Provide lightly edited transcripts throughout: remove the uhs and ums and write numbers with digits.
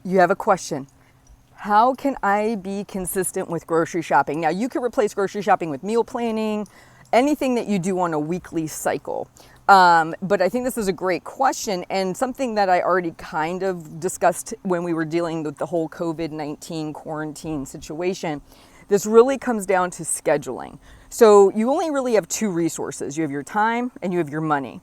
You have a question. How can I be consistent with grocery shopping? Now, you could replace grocery shopping with meal planning, anything that you do on a weekly cycle. But I think this is a great question and something that I already kind of discussed when we were dealing with the whole COVID-19 quarantine situation. This really comes down to scheduling. So you only really have two resources. You have your time and you have your money.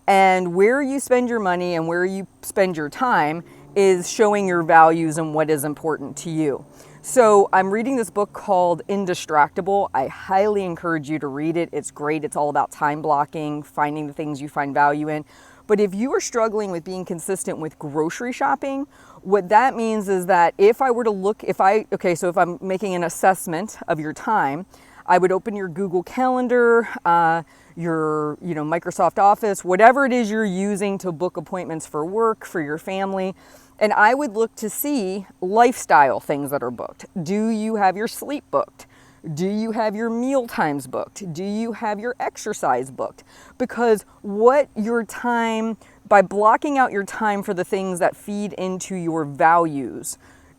And where you spend your money and where you spend your time is showing your values and what is important to you. So I'm reading this book called Indistractable. I highly encourage you to read it. It's great. It's all about time blocking, finding the things you find value in. But if you are struggling with being consistent with grocery shopping, what that means is that if I were to look, so if I'm making an assessment of your time, I would open your Google Calendar, your Microsoft Office, whatever it is you're using to book appointments for work, for your family. And I would look to see lifestyle things that are booked. Do you have your sleep booked? Do you have your meal times booked? Do you have your exercise booked? Because by blocking out your time for the things that feed into your values,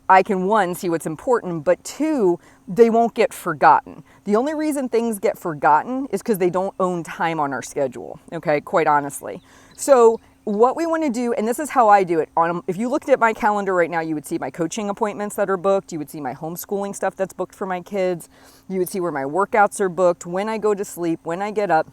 I can, one, see what's important, but two, they won't get forgotten. The only reason things get forgotten is because they don't own time on our schedule, okay, quite honestly. So what we want to do, and this is how I do it, if you looked at my calendar right now, you would see my coaching appointments that are booked, you would see my homeschooling stuff that's booked for my kids, you would see where my workouts are booked, when I go to sleep, when I get up,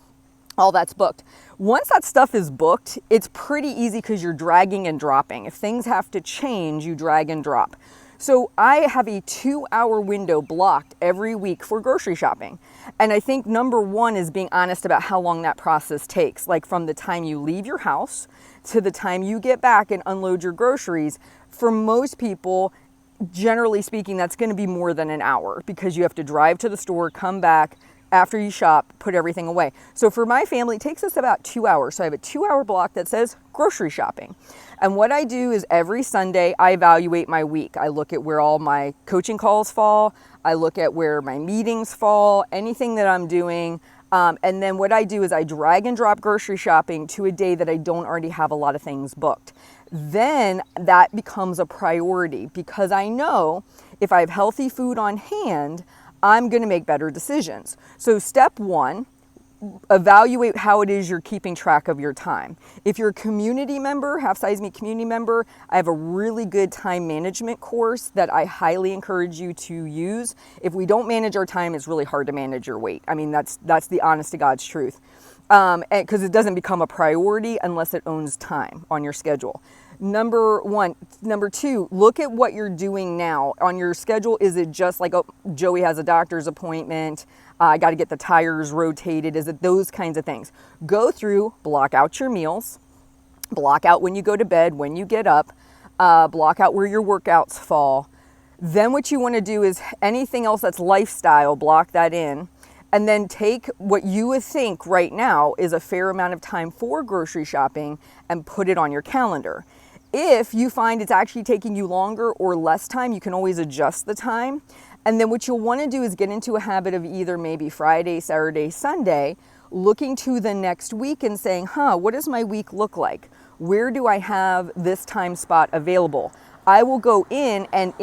all that's booked. Once that stuff is booked, it's pretty easy because you're dragging and dropping. If things have to change, you drag and drop. So I have a 2-hour window blocked every week for grocery shopping. And I think number one is being honest about how long that process takes. Like from the time you leave your house to the time you get back and unload your groceries. For most people, generally speaking, that's going to be more than an hour because you have to drive to the store, come back, after you shop, put everything away. So for my family, it takes us about 2 hours. So I have a 2-hour block that says grocery shopping. And what I do is every Sunday, I evaluate my week. I look at where all my coaching calls fall. I look at where my meetings fall, anything that I'm doing. And then what I do is I drag and drop grocery shopping to a day that I don't already have a lot of things booked. Then that becomes a priority because I know if I have healthy food on hand, I'm going to make better decisions. So step one, evaluate how it is you're keeping track of your time. If you're a community member, Half Size Me community member, I have a really good time management course that I highly encourage you to use. If we don't manage our time, it's really hard to manage your weight. I mean, that's the honest to God's truth. Because it doesn't become a priority unless it owns time on your schedule. Number one. Number two, look at what you're doing now on your schedule. Is it just like, oh, Joey has a doctor's appointment, I got to get the tires rotated? Is it those kinds of things? Go through, block out your meals, block out when you go to bed, when you get up, block out where your workouts fall. Then what you want to do is anything else that's lifestyle, block that in. And then take what you would think right now is a fair amount of time for grocery shopping and put it on your calendar. If you find it's actually taking you longer or less time, you can always adjust the time. And then what you'll want to do is get into a habit of either maybe Friday, Saturday, Sunday, looking to the next week and saying, what does my week look like? Where do I have this time spot available? I will go in and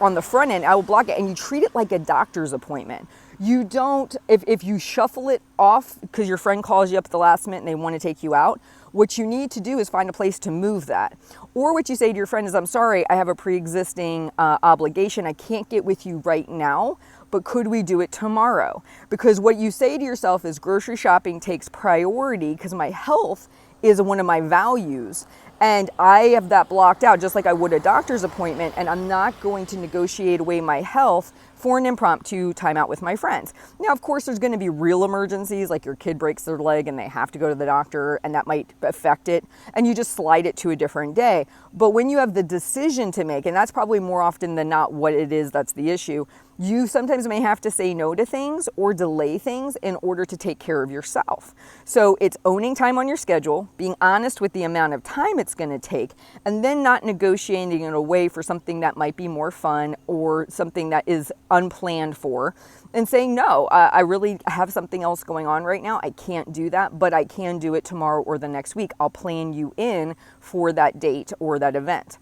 on the front end, I will block it, and you treat it like a doctor's appointment. You don't, if you shuffle it off because your friend calls you up at the last minute and they want to take you out, what you need to do is find a place to move that. Or what you say to your friend is, I'm sorry, I have a pre-existing obligation. I can't get with you right now, but could we do it tomorrow? Because what you say to yourself is grocery shopping takes priority because my health is one of my values. And I have that blocked out just like I would a doctor's appointment, and I'm not going to negotiate away my health for an impromptu time out with my friends. Now, of course, there's going to be real emergencies, like your kid breaks their leg and they have to go to the doctor, and that might affect it, and you just slide it to a different day. But when you have the decision to make, and that's probably more often than not what it is that's the issue, you sometimes may have to say no to things or delay things in order to take care of yourself. So it's owning time on your schedule, being honest with the amount of time it's going to take, and then not negotiating it away for something that might be more fun or something that is unplanned for, and saying, no, I really have something else going on right now. I can't do that, but I can do it tomorrow or the next week. I'll plan you in for that date or that event.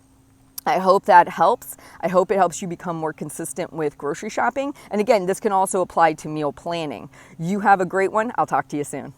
I hope that helps. I hope it helps you become more consistent with grocery shopping. And again, this can also apply to meal planning. You have a great one. I'll talk to you soon.